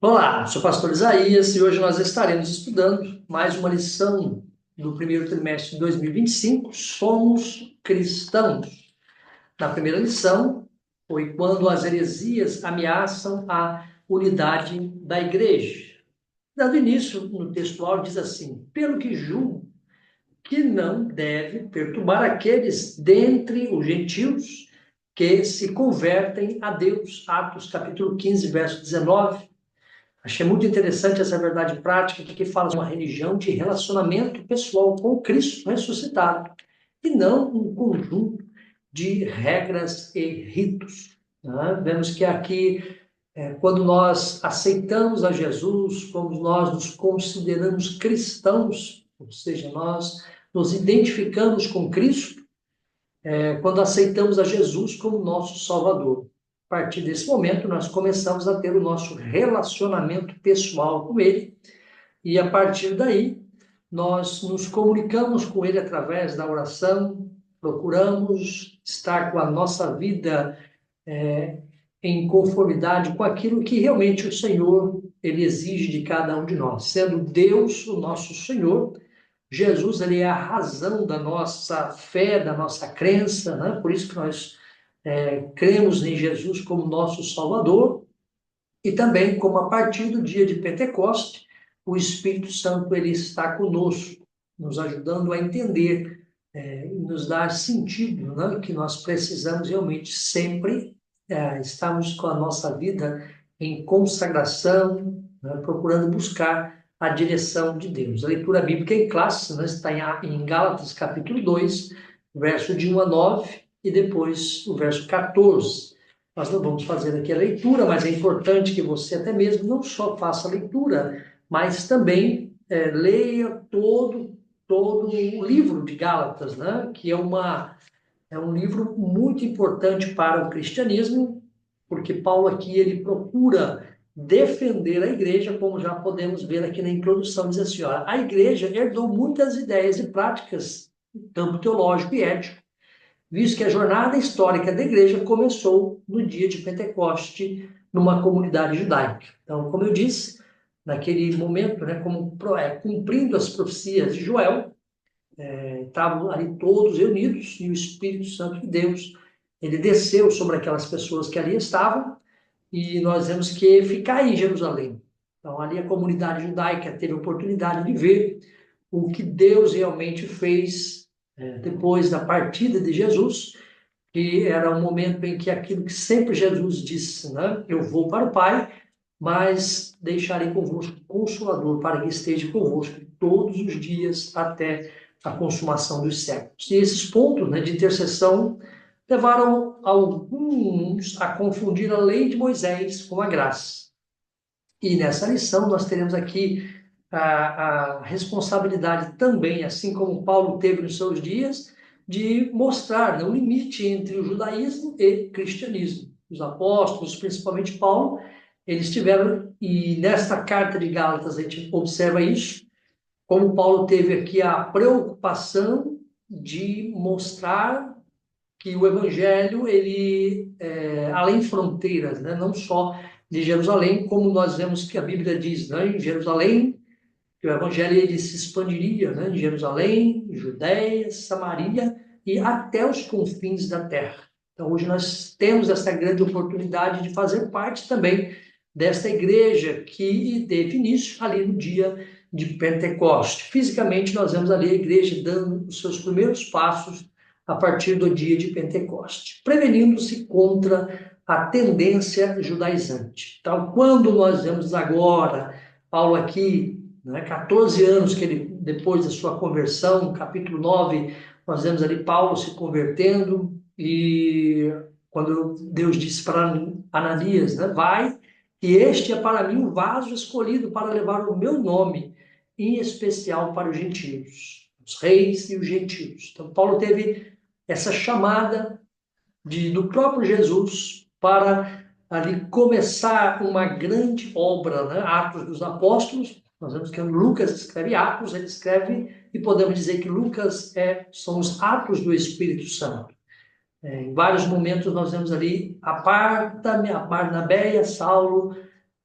Olá, sou o pastor Isaías e hoje nós estaremos estudando mais uma lição do primeiro trimestre de 2025. Somos cristãos. Na primeira lição foi quando as heresias ameaçam a unidade da igreja. Dando início no textual, diz assim: pelo que julgo que não deve perturbar aqueles dentre os gentios que se convertem a Deus. Atos capítulo 15, verso 19. Achei muito interessante essa verdade prática que fala de uma religião de relacionamento pessoal com Cristo ressuscitado e não um conjunto de regras e ritos. Né? Vemos que aqui, quando nós aceitamos a Jesus, quando nós nos consideramos cristãos, ou seja, nós nos identificamos com Cristo, quando aceitamos a Jesus como nosso Salvador. A partir desse momento, nós começamos a ter o nosso relacionamento pessoal com Ele, e a partir daí, nós nos comunicamos com Ele através da oração, procuramos estar com a nossa vida em conformidade com aquilo que realmente o Senhor ele exige de cada um de nós. Sendo Deus o nosso Senhor, Jesus ele é a razão da nossa fé, da nossa crença, né? Por isso que nós cremos em Jesus como nosso Salvador e também como a partir do dia de Pentecoste, o Espírito Santo ele está conosco, nos ajudando a entender nos dar sentido, né? Que nós precisamos realmente sempre estarmos com a nossa vida em consagração, né? Procurando buscar a direção de Deus. A leitura bíblica em classe, né? Está em Gálatas capítulo 2, verso de 1 a 9, e depois o verso 14. Nós não vamos fazer aqui a leitura, mas é importante que você até mesmo não só faça a leitura, mas também leia todo o livro de Gálatas, né? Que é um livro muito importante para o cristianismo, porque Paulo aqui ele procura defender a igreja, como já podemos ver aqui na introdução, diz assim, ó, a igreja herdou muitas ideias e práticas no campo teológico e ético, visto que a jornada histórica da igreja começou no dia de Pentecoste, numa comunidade judaica. Então, como eu disse, naquele momento, né, cumprindo as profecias de Joel, estavam ali todos reunidos e o Espírito Santo de Deus, ele desceu sobre aquelas pessoas que ali estavam e nós temos que ficar em Jerusalém. Então, ali a comunidade judaica teve a oportunidade de ver o que Deus realmente fez depois da partida de Jesus, que era um momento em que aquilo que sempre Jesus disse, né? Eu vou para o Pai, mas deixarei convosco o Consolador para que esteja convosco todos os dias até a consumação dos séculos. E esses pontos, né, de intercessão levaram alguns a confundir a lei de Moisés com a graça. E nessa lição nós teremos aqui a responsabilidade também, assim como Paulo teve nos seus dias, de mostrar, né, o limite entre o judaísmo e cristianismo. Os apóstolos, principalmente Paulo, eles tiveram, e nesta carta de Gálatas a gente observa isso, como Paulo teve aqui a preocupação de mostrar que o evangelho, ele, além fronteiras, né, não só de Jerusalém, como nós vemos que a Bíblia diz, né, em Jerusalém, que o evangelho ele se expandiria, né, em Jerusalém, Judéia, Samaria e até os confins da terra. Então, hoje nós temos essa grande oportunidade de fazer parte também desta igreja que teve início ali no dia de Pentecoste. Fisicamente, nós vemos ali a igreja dando os seus primeiros passos a partir do dia de Pentecoste, prevenindo-se contra a tendência judaizante. Então, quando nós vemos agora Paulo aqui, né, 14 anos que ele, depois da sua conversão, capítulo 9, nós vemos ali Paulo se convertendo e quando Deus disse para Ananias, né, vai, e este é para mim o vaso escolhido para levar o meu nome, em especial para os gentios, os reis e os gentios. Então, Paulo teve essa chamada do próprio Jesus para ali começar uma grande obra, né? Atos dos Apóstolos. Nós vemos que Lucas escreve Atos, ele escreve, e podemos dizer que Lucas são os Atos do Espírito Santo. Em vários momentos nós vemos ali, aparta-me, a Barnabé e a Saulo,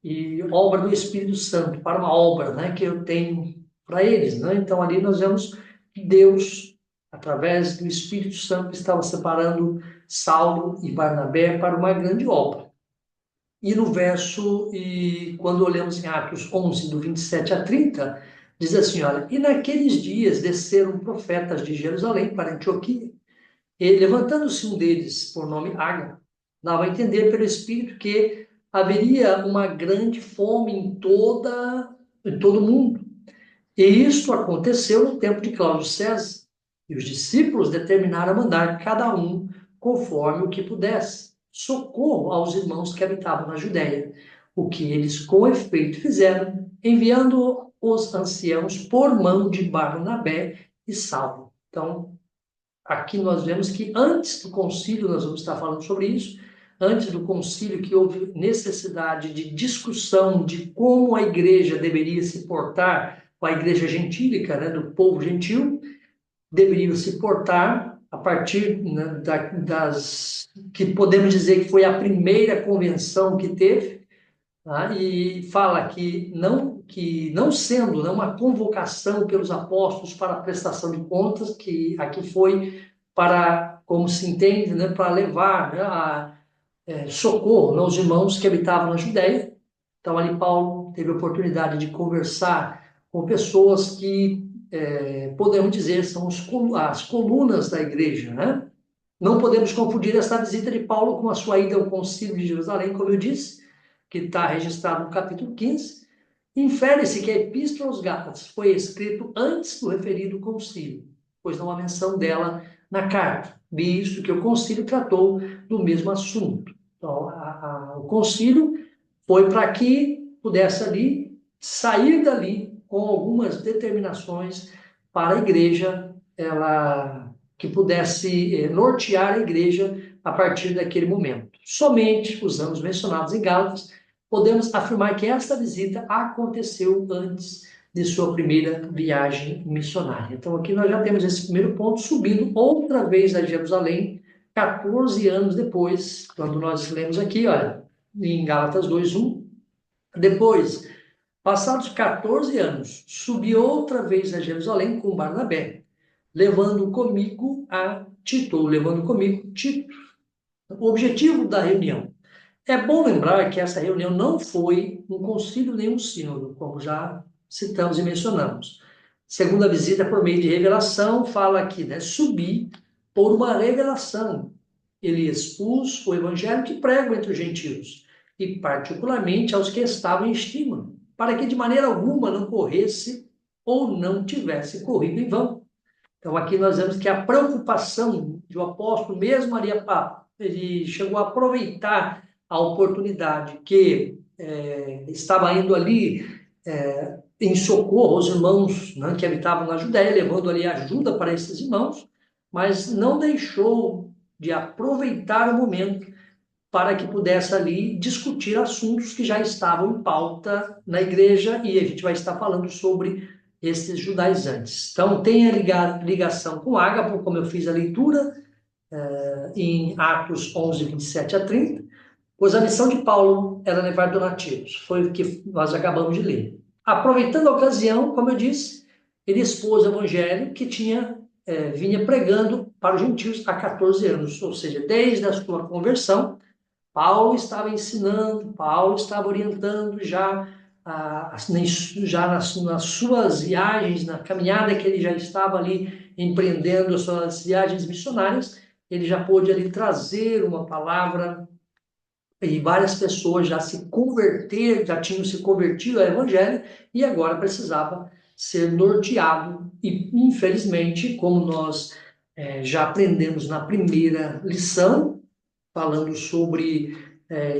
e obra do Espírito Santo, para uma obra, né, que eu tenho para eles, né? Então ali nós vemos que Deus, através do Espírito Santo, estava separando Saulo e Barnabé para uma grande obra. E no verso, e quando olhamos em Atos 11, do 27 a 30, diz assim, olha, e naqueles dias desceram profetas de Jerusalém para Antioquia, e levantando-se um deles, por nome Ágabo, dava a entender pelo Espírito que haveria uma grande fome em todo o mundo. E isto aconteceu no tempo de Cláudio César. E os discípulos determinaram mandar cada um conforme o que pudesse socorro aos irmãos que habitavam na Judéia, o que eles com efeito fizeram, enviando os anciãos por mão de Barnabé e Saulo. Então, aqui nós vemos que antes do concílio, nós vamos estar falando sobre isso, antes do concílio que houve necessidade de discussão de como a igreja deveria se portar, a igreja gentílica, né, do povo gentil, deveria se portar a partir, né, das que podemos dizer que foi a primeira convenção que teve, tá? E fala que não sendo, né, uma convocação pelos apóstolos para a prestação de contas, que aqui foi para, como se entende, né, para levar, né, socorro aos irmãos que habitavam na Judéia. Então ali Paulo teve a oportunidade de conversar com pessoas que podemos dizer são as colunas da igreja, né? Não podemos confundir essa visita de Paulo com a sua ida ao concílio de Jerusalém, como eu disse, que está registrado no capítulo 15. Infere-se que a Epístola aos Gálatas foi escrita antes do referido concílio, pois não há menção dela na carta, visto que o concílio tratou do mesmo assunto. Então, o concílio foi para que pudesse ali sair dali com algumas determinações para a igreja, que pudesse nortear a igreja a partir daquele momento. Somente os anos mencionados em Gálatas, podemos afirmar que esta visita aconteceu antes de sua primeira viagem missionária. Então aqui nós já temos esse primeiro ponto, subindo outra vez a Jerusalém, 14 anos depois, quando nós lemos aqui, olha, em Gálatas 2:1, depois, passados 14 anos, subi outra vez a Jerusalém com Barnabé, levando comigo Tito. O objetivo da reunião. É bom lembrar que essa reunião não foi um concílio nem um sínodo, como já citamos e mencionamos. Segunda visita por meio de revelação, fala aqui, né? Subir por uma revelação. Ele expôs o evangelho que prego entre os gentios, e particularmente aos que estavam em estima, para que de maneira alguma não corresse ou não tivesse corrido em vão. Então aqui nós vemos que a preocupação do apóstolo, mesmo ali, ele chegou a aproveitar a oportunidade que estava indo ali em socorro aos irmãos, né, que habitavam na Judéia, levando ali ajuda para esses irmãos, mas não deixou de aproveitar o momento para que pudesse ali discutir assuntos que já estavam em pauta na igreja, e a gente vai estar falando sobre esses judaizantes. Então, tem a ligação com Ágabo, como eu fiz a leitura em Atos 11, 27 a 30, pois a missão de Paulo era levar donativos, foi o que nós acabamos de ler. Aproveitando a ocasião, como eu disse, ele expôs o evangelho que vinha pregando para os gentios há 14 anos, ou seja, desde a sua conversão, Paulo estava ensinando, Paulo estava orientando já nas suas viagens, na caminhada que ele já estava ali empreendendo as suas viagens missionárias, ele já pôde ali trazer uma palavra e várias pessoas já tinham se convertido ao evangelho e agora precisava ser norteado e, infelizmente, como nós já aprendemos na primeira lição, falando sobre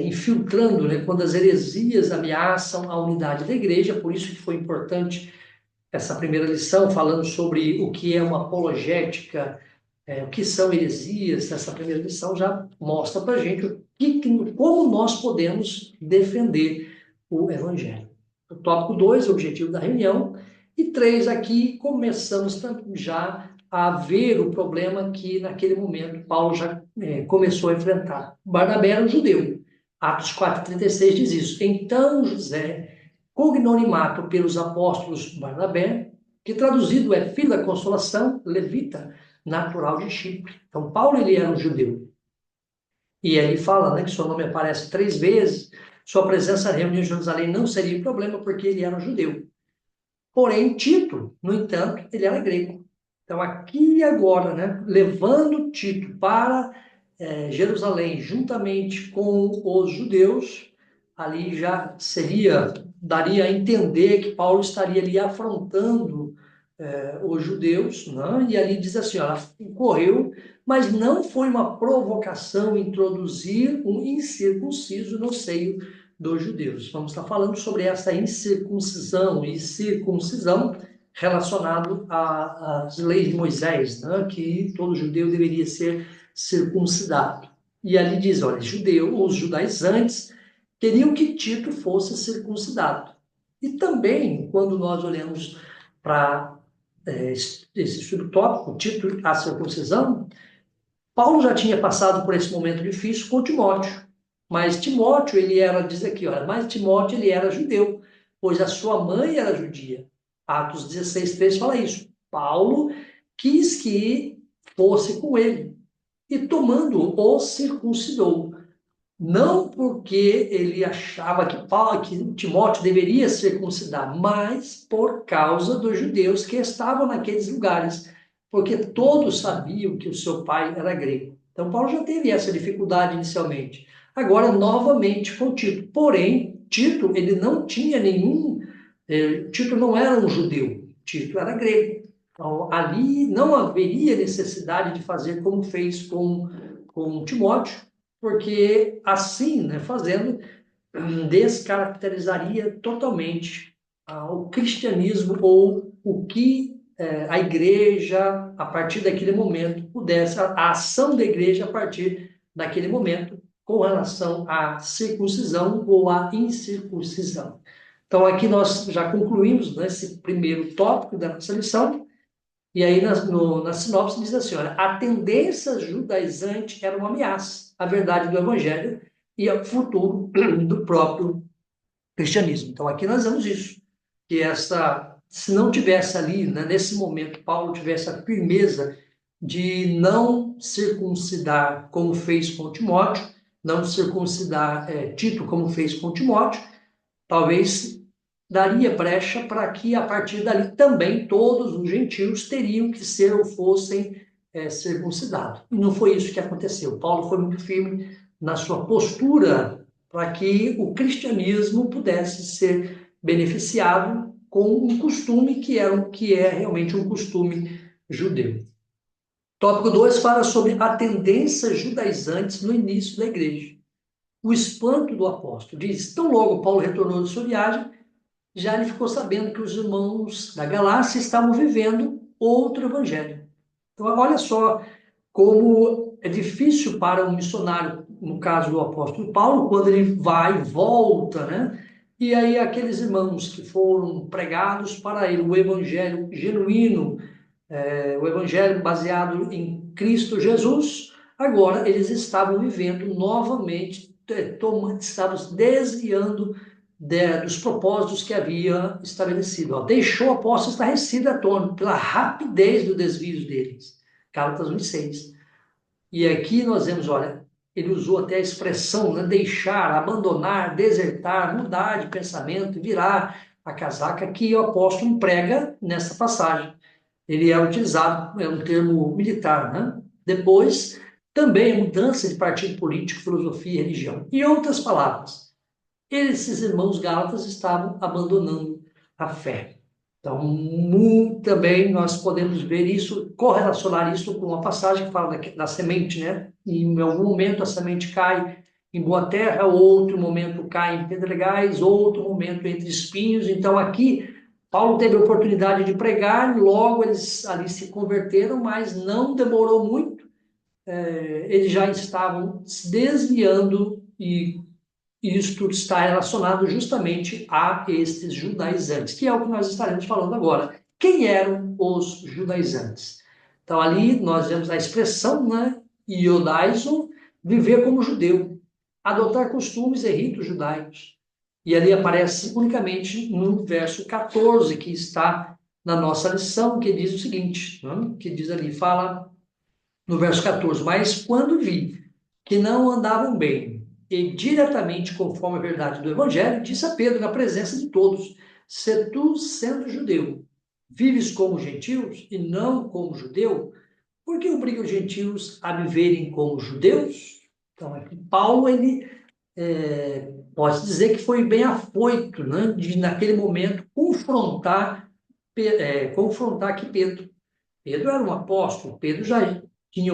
infiltrando, né, quando as heresias ameaçam a unidade da igreja, por isso que foi importante essa primeira lição, falando sobre o que é uma apologética, o que são heresias. Essa primeira lição já mostra para a gente como nós podemos defender o evangelho. O tópico 2, o objetivo da reunião, e 3, aqui começamos já a ver o problema que naquele momento Paulo já começou a enfrentar. Barnabé era um judeu, Atos 4,36 diz isso. Então José, cognonimato pelos apóstolos Barnabé, que traduzido é filho da consolação, levita, natural de Chipre. Então Paulo, ele era um judeu. E ele fala, né, que seu nome aparece 3 vezes, sua presença na reunião em Jerusalém não seria problema porque ele era um judeu. Porém, Tito, no entanto, ele era grego. Então, aqui e agora, né, levando Tito para Jerusalém, juntamente com os judeus, ali já daria a entender que Paulo estaria ali afrontando os judeus, né? E ali diz assim, ó, ocorreu, mas não foi uma provocação introduzir um incircunciso no seio dos judeus. Vamos estar falando sobre essa incircuncisão e circuncisão relacionado às leis de Moisés, né? Que todo judeu deveria ser circuncidado. E ali diz, olha, os judaizantes queriam que Tito fosse circuncidado. E também, quando nós olhamos para esse subtópico, Tito, a circuncisão, Paulo já tinha passado por esse momento difícil com Timóteo. Mas Timóteo, ele era, diz aqui, olha, mas Timóteo, ele era judeu, pois a sua mãe era judia. Atos 16:3 fala isso. Paulo quis que fosse com ele, e tomando-o, o circuncidou. Não porque ele achava que Timóteo deveria circuncidar, mas por causa dos judeus que estavam naqueles lugares, porque todos sabiam que o seu pai era grego. Então, Paulo já teve essa dificuldade inicialmente. Agora, novamente com Tito. Porém, Tito, ele não tinha Tito não era um judeu, Tito era grego. Então, ali não haveria necessidade de fazer como fez com Timóteo, porque assim, né, fazendo, descaracterizaria totalmente o cristianismo ou o que a igreja, a partir daquele momento, pudesse, a ação da igreja a partir daquele momento, com relação à circuncisão ou à incircuncisão. Então, aqui nós já concluímos, né, esse primeiro tópico da nossa lição. E aí, na sinopse, diz assim, olha, a tendência judaizante era uma ameaça à verdade do evangelho e ao futuro do próprio cristianismo. Então, aqui nós vemos isso, que se não tivesse ali, né, nesse momento, Paulo tivesse a firmeza de não circuncidar como fez com Timóteo, não circuncidar Tito como fez com Timóteo, talvez daria brecha para que, a partir dali, também todos os gentios teriam que ser ou fossem circuncidados. E não foi isso que aconteceu. Paulo foi muito firme na sua postura para que o cristianismo pudesse ser beneficiado com um costume que é realmente um costume judeu. Tópico 2 fala sobre a tendência judaizantes no início da igreja. O espanto do apóstolo diz, tão logo Paulo retornou de sua viagem, já ele ficou sabendo que os irmãos da Galácia estavam vivendo outro evangelho. Então, olha só como é difícil para um missionário, no caso do apóstolo Paulo, quando ele vai e volta, né? E aí aqueles irmãos que foram pregados para ele, o evangelho genuíno, o evangelho baseado em Cristo Jesus, agora eles estavam vivendo novamente, estavam se desviando dos propósitos que havia estabelecido. Deixou o apóstolo estarrecido atônito pela rapidez do desvio deles. Gálatas 1:6. E aqui nós vemos, olha, ele usou até a expressão, né, deixar, abandonar, desertar, mudar de pensamento, virar a casaca, que o apóstolo emprega nessa passagem. Ele é utilizado, é um termo militar, né? Depois, também a mudança de partido político, filosofia e religião. Em outras palavras, esses irmãos gálatas estavam abandonando a fé. Então, também nós podemos ver isso, correlacionar isso com uma passagem que fala da semente, né? Em algum momento a semente cai em boa terra, outro momento cai em pedregais, outro momento entre espinhos. Então, aqui, Paulo teve a oportunidade de pregar, logo eles ali se converteram, mas não demorou muito. Eles já estavam se desviando e isto está relacionado justamente a estes judaizantes, que é o que nós estaremos falando agora. Quem eram os judaizantes? Então, ali nós vemos a expressão, né, iodaizo, viver como judeu. adotar costumes e ritos judaicos. E ali aparece unicamente no verso 14, que está na nossa lição, que diz o seguinte, né? Que diz ali, fala no verso 14, mas quando vi que não andavam bem e diretamente conforme a verdade do Evangelho, disse a Pedro na presença de todos, se tu, sendo judeu, vives como gentios e não como judeu, por que obriga os gentios a viverem como judeus? Então, aqui Paulo, ele pode dizer que foi bem afoito, né, de naquele momento confrontar aqui Pedro. Pedro era um apóstolo, Pedro já tinha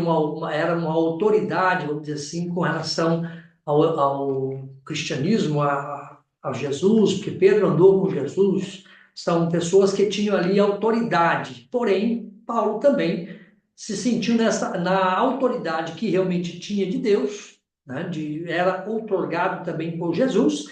era uma autoridade, vamos dizer assim, com relação ao cristianismo, a Jesus, porque Pedro andou com Jesus, são pessoas que tinham ali autoridade. Porém, Paulo também se sentiu na autoridade que realmente tinha de Deus, né, era outorgado também por Jesus,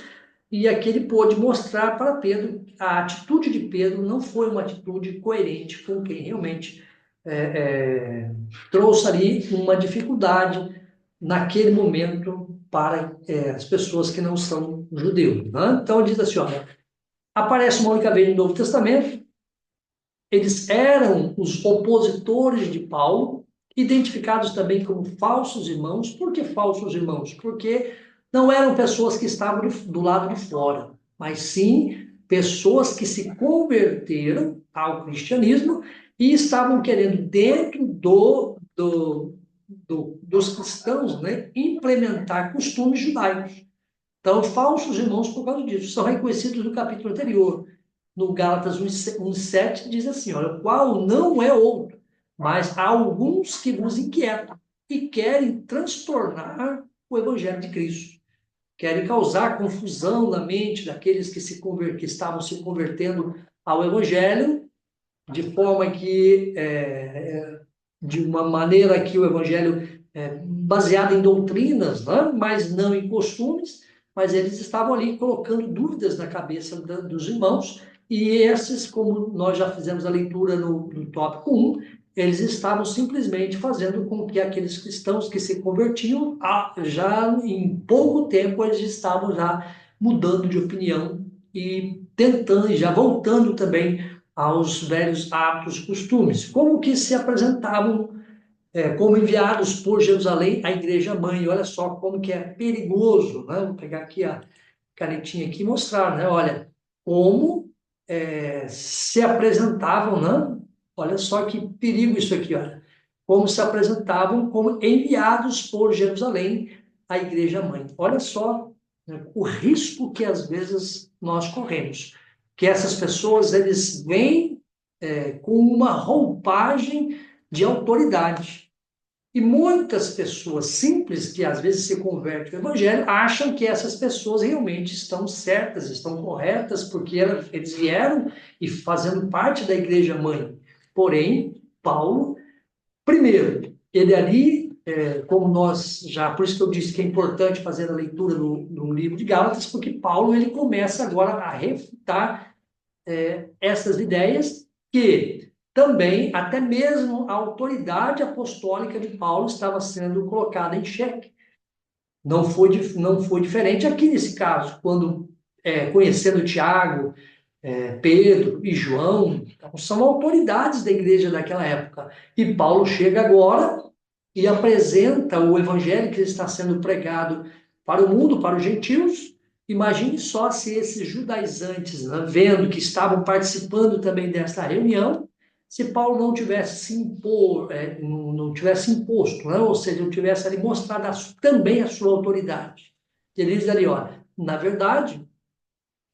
e aqui ele pôde mostrar para Pedro a atitude de Pedro não foi uma atitude coerente com quem realmente é, é, trouxe ali uma dificuldade naquele momento para as pessoas que não são judeus. Né? Então ele diz assim, olha, aparece uma única vez no Novo Testamento, eles eram os opositores de Paulo, identificados também como falsos irmãos. Por que falsos irmãos? Porque não eram pessoas que estavam do lado de fora, mas sim pessoas que se converteram ao cristianismo e estavam querendo, dentro dos cristãos, né, implementar costumes judaicos. Então, falsos irmãos, por causa disso, são reconhecidos no capítulo anterior. No Gálatas 1,7 diz assim, olha, o qual não é outro, mas há alguns que vos inquietam e querem transtornar o evangelho de Cristo. Querem causar confusão na mente daqueles que estavam se convertendo ao evangelho, de forma que, de uma maneira que o evangelho é baseado em doutrinas, né? Mas não em costumes, mas eles estavam ali colocando dúvidas na cabeça dos irmãos, e esses, como nós já fizemos a leitura no tópico 1, eles estavam simplesmente fazendo com que aqueles cristãos que se convertiam, já em pouco tempo, eles estavam já mudando de opinião e tentando, já voltando também aos velhos hábitos e costumes, como que se apresentavam como enviados por Jerusalém à igreja mãe. Olha só como que é perigoso, né? Vou pegar aqui a canetinha aqui e mostrar, né? Olha, como se apresentavam, né? Olha só que perigo isso aqui, olha. Como se apresentavam como enviados por Jerusalém à igreja mãe. Olha só, né, o risco que às vezes nós corremos. Que essas pessoas, eles vêm com uma roupagem de autoridade. E muitas pessoas simples, que às vezes se convertem ao evangelho, acham que essas pessoas realmente estão certas, estão corretas, porque eles vieram e fazendo parte da igreja mãe. Porém, Paulo, primeiro, ele ali, como nós já, por isso que eu disse que é importante fazer a leitura no livro de Gálatas, porque Paulo, ele começa agora a refutar essas ideias que também, até mesmo a autoridade apostólica de Paulo estava sendo colocada em xeque. Não foi diferente aqui nesse caso, quando, conhecendo Tiago, Pedro e João, são autoridades da igreja daquela época. E Paulo chega agora e apresenta o evangelho que está sendo pregado para o mundo, para os gentios. Imagine só se esses judaizantes, né, vendo que estavam participando também dessa reunião, se Paulo não tivesse não tivesse imposto, né, ou seja, não tivesse ali mostrado também a sua autoridade. Ele diz ali, olha, na verdade,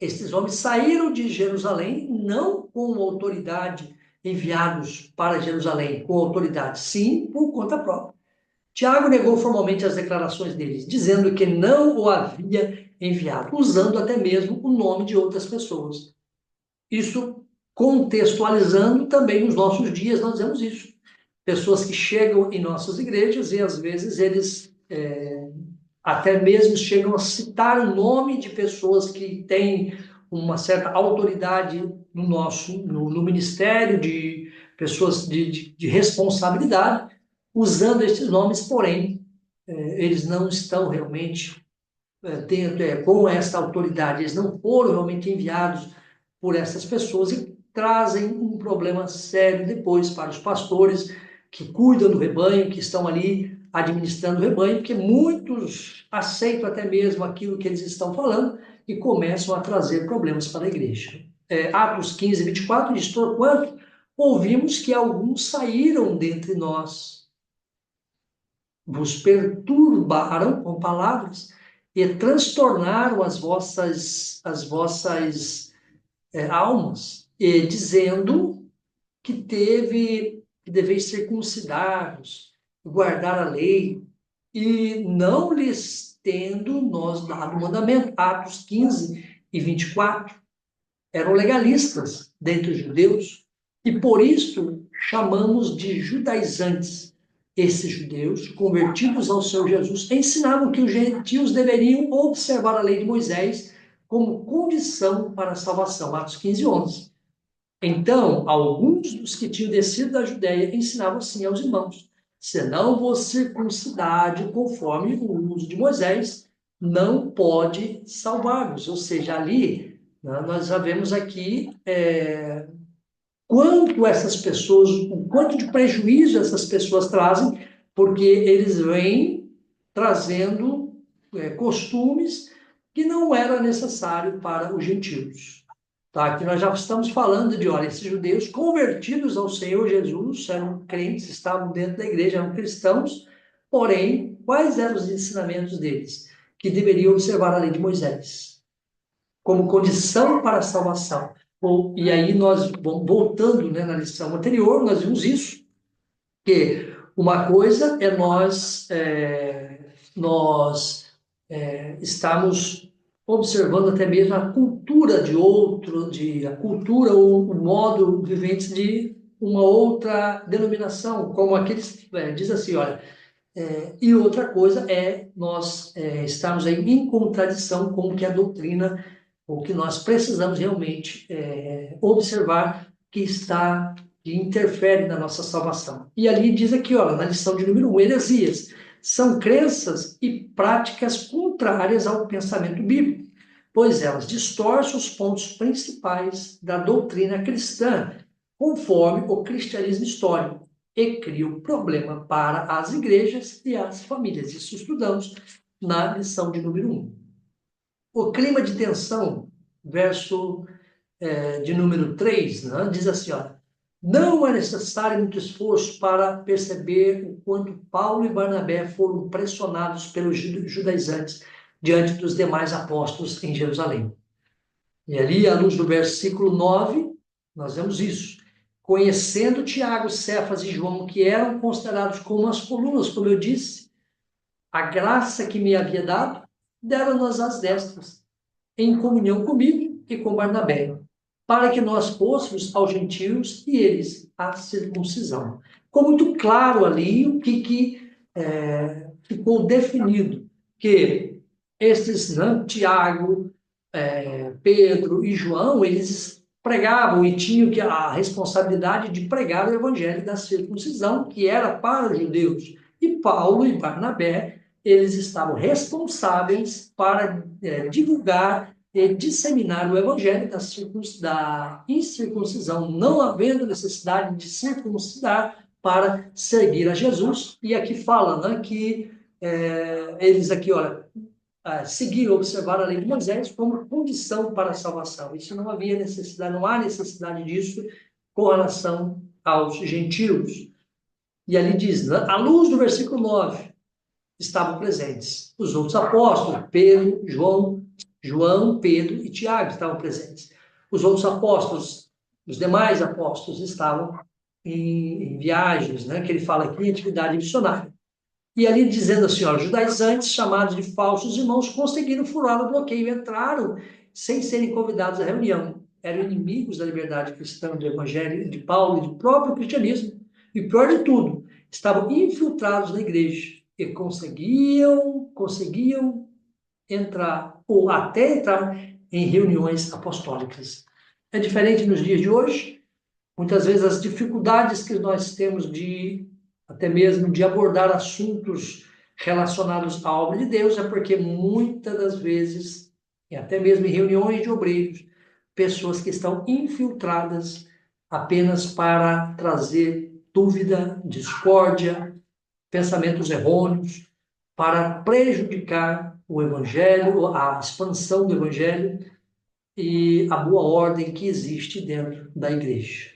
esses homens saíram de Jerusalém não com autoridade, enviados para Jerusalém com autoridade, sim, por conta própria. Tiago negou formalmente as declarações deles, dizendo que não o havia enviado, usando até mesmo o nome de outras pessoas. Isso contextualizando também os nossos dias, nós vemos isso. Pessoas que chegam em nossas igrejas e às vezes eles até mesmo chegam a citar o nome de pessoas que têm uma certa autoridade no ministério, de pessoas de responsabilidade, usando esses nomes, porém, eles não estão realmente com essa autoridade, eles não foram realmente enviados por essas pessoas e trazem um problema sério depois para os pastores que cuidam do rebanho, que estão ali administrando o rebanho, porque muitos aceitam até mesmo aquilo que eles estão falando e começam a trazer problemas para a igreja. Atos 15, 24 diz: porquanto ouvimos que alguns saíram dentre nós, vos perturbaram com palavras e transtornaram as vossas almas, dizendo que deveis circuncidados, guardar a lei, e não lhes tendo nós dado mandamento. Atos 15 e 24. Eram legalistas dentre os judeus, e por isso chamamos de judaizantes. Esses judeus, convertidos ao Senhor Jesus, ensinavam que os gentios deveriam observar a lei de Moisés como condição para a salvação. Atos 15, 11. Então, alguns dos que tinham descido da Judéia ensinavam assim aos irmãos: se não vos circuncidade conforme o uso de Moisés, não pode salvar-vos. Ou seja, ali, né, nós já vemos aqui quanto essas pessoas, o quanto de prejuízo essas pessoas trazem, porque eles vêm trazendo costumes que não era necessário para os gentios. Tá? Aqui nós já estamos falando de, olha, esses judeus convertidos ao Senhor Jesus, eram crentes, estavam dentro da igreja, eram cristãos, porém, quais eram os ensinamentos deles? Que deveriam observar a lei de Moisés, como condição para a salvação. E aí nós, voltando, né, na lição anterior, nós vimos isso, que uma coisa é nós estamos observando até mesmo a cultura de outro, a cultura ou o modo vivente de uma outra denominação, como aqueles, diz assim, olha, e outra coisa é nós estarmos aí em contradição com o que a doutrina, o que nós precisamos realmente observar que interfere na nossa salvação. E ali diz aqui, olha, na lição de número 1, heresias são crenças e práticas contrárias ao pensamento bíblico, pois elas distorcem os pontos principais da doutrina cristã, conforme o cristianismo histórico, e criam problema para as igrejas e as famílias. Isso estudamos na lição de número 1. O clima de tensão, verso de número 3, né, diz assim, ó: não é necessário muito esforço para perceber o quanto Paulo e Barnabé foram pressionados pelos judaizantes diante dos demais apóstolos em Jerusalém. E ali, à luz do versículo 9, nós vemos isso. Conhecendo Tiago, Cefas e João, que eram considerados como as colunas, como eu disse, a graça que me havia dado, deram-nos as destras, em comunhão comigo e com Barnabé, para que nós fôssemos aos gentios e eles à circuncisão. Ficou muito claro ali o que ficou definido, que esses, né, Tiago, Pedro e João, eles pregavam e tinham a responsabilidade de pregar o evangelho da circuncisão, que era para os judeus. E Paulo e Barnabé, eles estavam responsáveis para divulgar e disseminar o evangelho da incircuncisão, não havendo necessidade de circuncidar para seguir a Jesus. E aqui fala, né, que eles aqui, olha, seguir, observar a lei de Moisés como condição para a salvação. Isso não havia necessidade, não há necessidade disso com relação aos gentios. E ali diz, né, à luz do versículo 9, estavam presentes os outros apóstolos, Pedro, João, Pedro e Tiago estavam presentes. Os outros apóstolos, os demais apóstolos estavam em viagens, né, que ele fala aqui, em atividade missionária. E ali dizendo assim, ó, judaizantes, chamados de falsos irmãos, conseguiram furar o bloqueio, entraram sem serem convidados à reunião. Eram inimigos da liberdade cristã, do evangelho de Paulo e do próprio cristianismo. E pior de tudo, estavam infiltrados na igreja e conseguiam entrar, ou até entrar em reuniões apostólicas. É diferente nos dias de hoje. Muitas vezes as dificuldades que nós temos até mesmo de abordar assuntos relacionados à obra de Deus, é porque muitas das vezes, e até mesmo em reuniões de obreiros, pessoas que estão infiltradas apenas para trazer dúvida, discórdia, pensamentos errôneos, para prejudicar o evangelho, a expansão do evangelho e a boa ordem que existe dentro da igreja.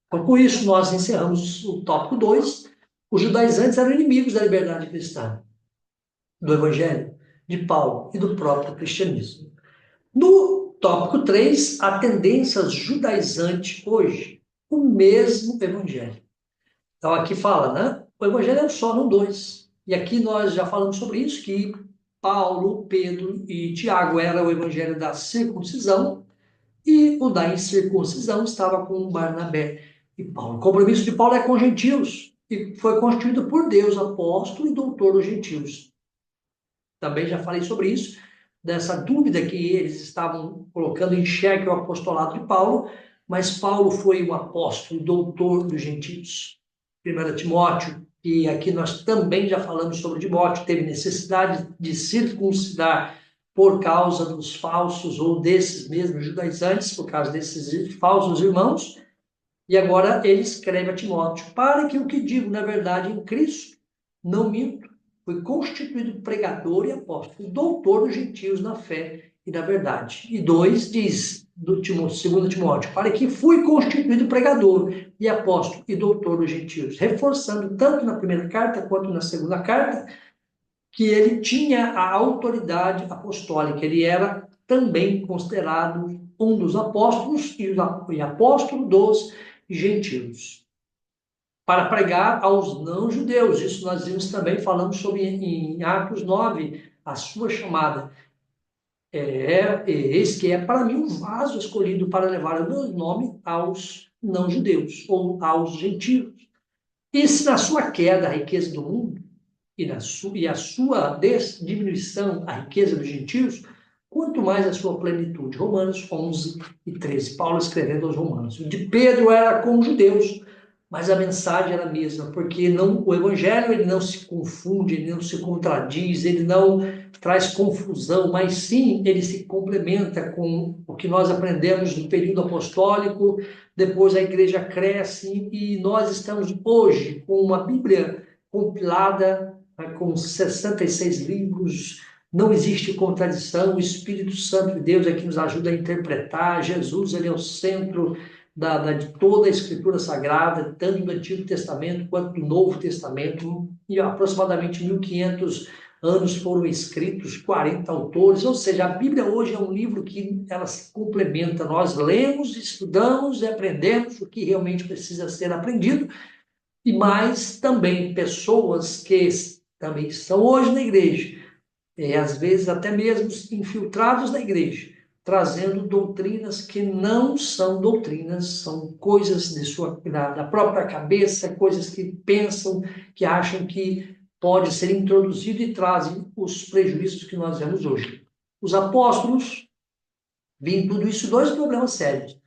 Então, com isso, nós encerramos o tópico 2. Os judaizantes eram inimigos da liberdade cristã, do evangelho de Paulo e do próprio cristianismo. No tópico 3, a tendência judaizante hoje, o mesmo evangelho. Então, aqui fala, né? O evangelho é um só, não dois. E aqui nós já falamos sobre isso, que Paulo, Pedro e Tiago era o evangelho da circuncisão e o da incircuncisão estava com Barnabé e Paulo. O compromisso de Paulo é com gentios e foi constituído por Deus, apóstolo e doutor dos gentios. Também já falei sobre isso, dessa dúvida que eles estavam colocando em xeque o apostolado de Paulo, mas Paulo foi o apóstolo, doutor dos gentios. 1 Timóteo, e aqui nós também já falamos sobre Timóteo, teve necessidade de circuncidar por causa dos falsos ou desses mesmos judaizantes, por causa desses falsos irmãos, e agora ele escreve a Timóteo, para que o que digo, na verdade, em Cristo, não minto, foi constituído pregador e apóstolo, doutor dos gentios na fé e na verdade. E 2 diz, do 2 Timóteo, para que fui constituído pregador e apóstolo e doutor dos gentios, reforçando tanto na primeira carta quanto na segunda carta, que ele tinha a autoridade apostólica, ele era também considerado um dos apóstolos e apóstolo dos gentios, para pregar aos não-judeus. Isso nós vimos também, falando sobre em Atos 9, a sua chamada. Eis que é para mim um vaso escolhido para levar o meu nome aos não-judeus, ou aos gentios. E se na sua queda a riqueza do mundo, e a sua diminuição, a riqueza dos gentios, quanto mais a sua plenitude. Romanos 11 e 13, Paulo escrevendo aos Romanos. O de Pedro era com os judeus, mas a mensagem era a mesma, porque o evangelho ele não se confunde, ele não se contradiz, ele não traz confusão, mas sim ele se complementa com o que nós aprendemos no período apostólico, depois a igreja cresce e nós estamos hoje com uma Bíblia compilada com 66 livros, não existe contradição, o Espírito Santo de Deus é que nos ajuda a interpretar, Jesus ele é o centro de toda a Escritura Sagrada, tanto do Antigo Testamento quanto do Novo Testamento, e aproximadamente 1500 anos foram escritos, 40 autores, ou seja, a Bíblia hoje é um livro que ela se complementa, nós lemos, estudamos e aprendemos o que realmente precisa ser aprendido, e mais também pessoas que também estão hoje na igreja, e às vezes até mesmo infiltrados na igreja, trazendo doutrinas que não são doutrinas, são coisas da própria cabeça, coisas que pensam, que acham que pode ser introduzido e trazem os prejuízos que nós vemos hoje. Os apóstolos viram tudo isso, dois problemas sérios.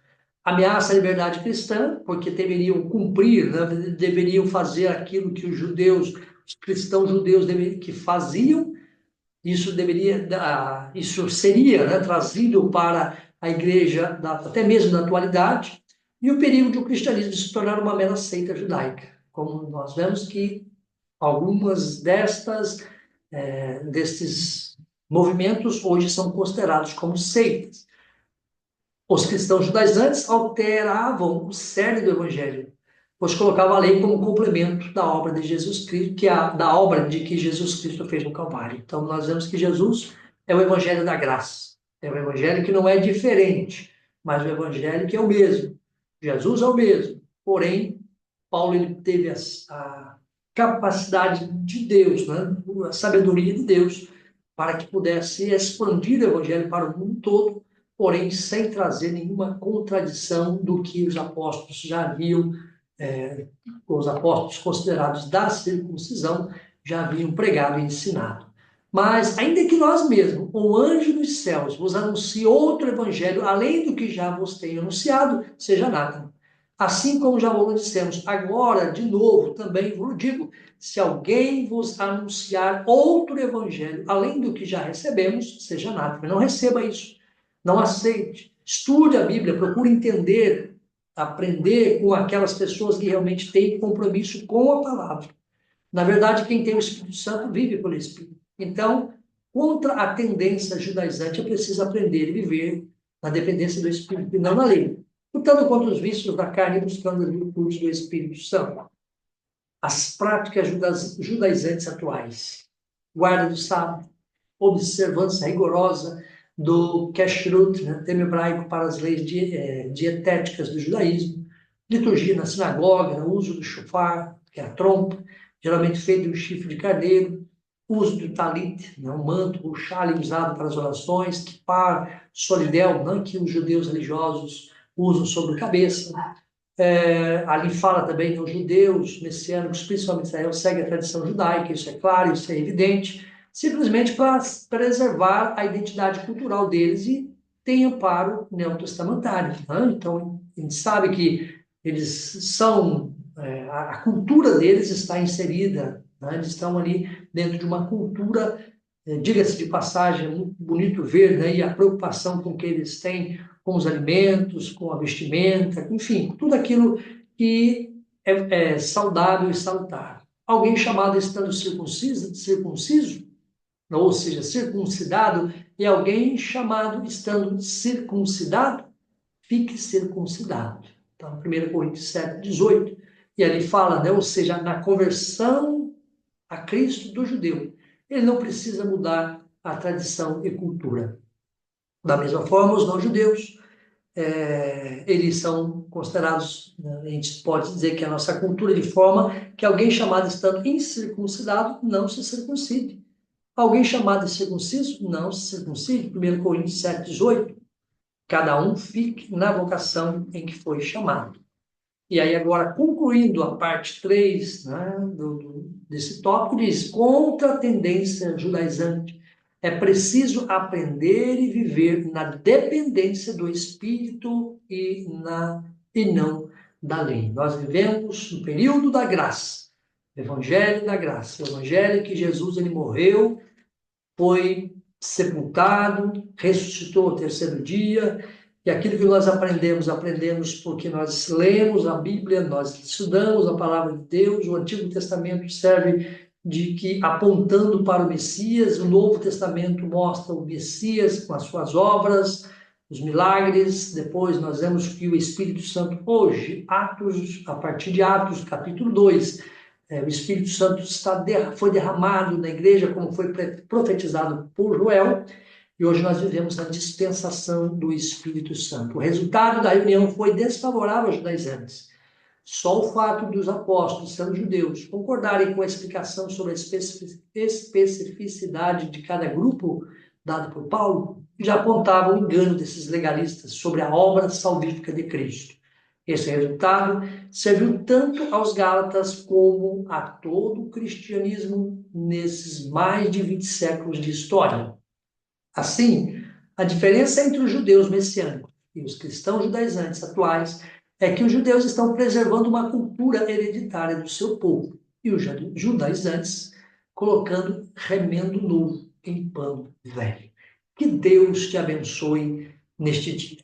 Ameaça à liberdade cristã, porque deveriam cumprir, né, deveriam fazer aquilo que os cristãos judeus que faziam. Isso seria, né, trazido para a igreja, até mesmo na atualidade, e o perigo de o cristianismo se tornar uma mera seita judaica, como nós vemos que algumas destes movimentos hoje são considerados como seitas. Os cristãos judaizantes alteravam o cerne do evangelho, pois colocavam a lei como complemento da obra de Jesus Cristo, da obra de que Jesus Cristo fez no Calvário. Então, nós vemos que Jesus é o evangelho da graça. É o evangelho que não é diferente, mas o evangelho que é o mesmo. Jesus é o mesmo. Porém, Paulo ele teve a capacidade de Deus, né? A sabedoria de Deus, para que pudesse expandir o evangelho para o mundo todo, porém sem trazer nenhuma contradição do que os apóstolos já haviam, os apóstolos considerados da circuncisão, já haviam pregado e ensinado. Mas, ainda que nós mesmos, o anjo dos céus, vos anuncie outro evangelho, além do que já vos tenho anunciado, seja anátema. Assim como já vos dissemos, agora, de novo, também vos digo, se alguém vos anunciar outro evangelho, além do que já recebemos, seja anátema. Não receba isso, não aceite. Estude a Bíblia, procure entender, aprender com aquelas pessoas que realmente têm compromisso com a palavra. Na verdade, quem tem o Espírito Santo vive pelo Espírito. Então, contra a tendência judaizante, é preciso aprender e viver na dependência do Espírito e não na lei, lutando contra os vícios da carne e buscando as virtudes do Espírito Santo. As práticas judaizantes atuais: guarda do sábado, observância rigorosa do kashrut, né, termo hebraico para as leis dietéticas do judaísmo, liturgia na sinagoga, o uso do shofar, que é a trompa, geralmente feito de um chifre de carneiro, uso do talit, né, um manto, o chale usado para as orações, kippar, solidel, né, que os judeus religiosos usam sobre a cabeça. Ali fala também que os judeus messiânicos, principalmente Israel, seguem a tradição judaica, isso é claro, isso é evidente, simplesmente para preservar a identidade cultural deles e tem amparo neotestamentário. Né? Então, a gente sabe que eles são, a cultura deles está inserida, né? Eles estão ali dentro de uma cultura, diga-se de passagem, é muito bonito ver, né? E a preocupação com que eles têm com os alimentos, com a vestimenta, enfim, tudo aquilo que é saudável e salutar. Alguém chamado estando circunciso, ou seja, circuncidado, e alguém chamado estando circuncidado, fique circuncidado. Então, 1 Coríntios 7, 18. E ali fala, né, ou seja, na conversão a Cristo do judeu, ele não precisa mudar a tradição e cultura. Da mesma forma, os não-judeus, eles são considerados, né, a gente pode dizer que a nossa cultura de forma que alguém chamado estando incircuncidado não se circuncide. Alguém chamado incircunciso não se circuncide. 1 Coríntios 7, 18. Cada um fique na vocação em que foi chamado. E aí agora, concluindo a parte 3, né, desse tópico, diz, contra a tendência judaizante, é preciso aprender e viver na dependência do Espírito e não da lei. Nós vivemos no período da graça, o Evangelho da graça, o Evangelho que Jesus ele morreu, foi sepultado, ressuscitou ao terceiro dia, e aquilo que nós aprendemos porque nós lemos a Bíblia, nós estudamos a palavra de Deus, o Antigo Testamento serve de que apontando para o Messias, o Novo Testamento mostra o Messias com as suas obras, os milagres. Depois nós vemos que o Espírito Santo hoje, a partir de Atos, capítulo 2, o Espírito Santo foi derramado na igreja, como foi profetizado por Joel, e hoje nós vivemos a dispensação do Espírito Santo. O resultado da reunião foi desfavorável aos judaizantes. Só o fato dos apóstolos, sendo judeus, concordarem com a explicação sobre a especificidade de cada grupo dado por Paulo, já apontava o engano desses legalistas sobre a obra salvífica de Cristo. Esse resultado serviu tanto aos Gálatas como a todo o cristianismo nesses mais de 20 séculos de história. Assim, a diferença entre os judeus messiânicos e os cristãos judaizantes atuais é que os judeus estão preservando uma cultura hereditária do seu povo e os judaizantes colocando remendo novo em pano velho. Que Deus te abençoe neste dia.